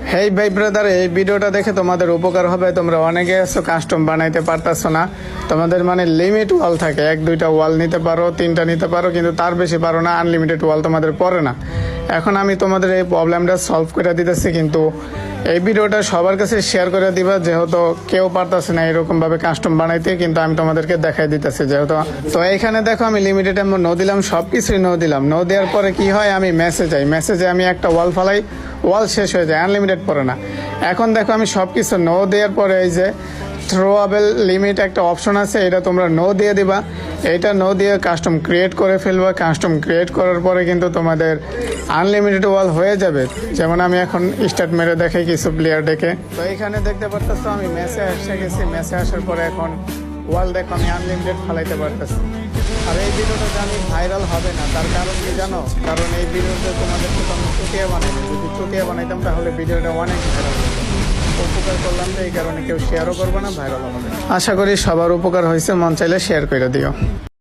হেই ভাই ব্রাদার, এই ভিডিওটা দেখে তোমাদের উপকার হবে। তোমরা অনেকে আছো কাস্টম বানাইতে পারতাছো না, তোমাদের মানে লিমিট ওয়াল থাকে, 1-2টা ওয়াল নিতে পারো, 3টা নিতে পারো, কিন্তু তার বেশি পারো না। আনলিমিটেড ওয়াল তোমাদের পড়ে না। এখন আমি তোমাদের এই প্রবলেমটা সলভ করে দিতেছি, কিন্তু এই ভিডিওটা সবার কাছে শেয়ার করে দিবা, যেহেতু কেউ পারতেছে না এরকম ভাবে কাস্টম বানাইতে, কিন্তু আমি তোমাদেরকে দেখাই দিতেছি। যেহেতু তো এইখানে দেখো আমি লিমিটেড নো দিলাম, সবকিছুই নো দিলাম। নো দেওয়ার পরে কি হয়, আমি মেসেজে আমি একটা ওয়াল ফালাই, ওয়াল শেষ হয়ে যায়, আনলিমিটেড পড়ে না। এখন দেখো আমি সবকিছু নো দেওয়ার পরে এই যে থ্রোয়াবেল লিমিট একটা অপশন আছে, এটা তোমরা নো দিয়ে দিবা। এইটা নো দিয়ে কাস্টম ক্রিয়েট করে ফেলবা। কাস্টম ক্রিয়েট করার পরে কিন্তু তোমাদের আনলিমিটেড ওয়াল হয়ে যাবে। যেমন আমি এখন স্টার্ট মেরে দেখে কিছু প্লেয়ার ডেকে, তো এখানে দেখতে পারতেছো আমি ম্যাচে এসে গেছি। ম্যাচে আসার পরে এখন ওয়াল দেখো আমি আনলিমিটেড ফালাইতে পারতেছি। আর এই ভিডিওটা জানি ভাইরাল হবে না, তার কারণ কি জানো? কারণ এই ভিডিওতে তোমাদেরকে তো আমি চুটিয়া বানাই, যদি চুটিয়া বানাইতাম তাহলে ভিডিওটা অনেক ভাইরাল হতো। উপকার করলাম তো এই কারণে কেউ শেয়ারও করবে না, ভাইরাল হবে। আশা করি সবার উপকার হয়েছে, মন চাইলে শেয়ার করে দিও।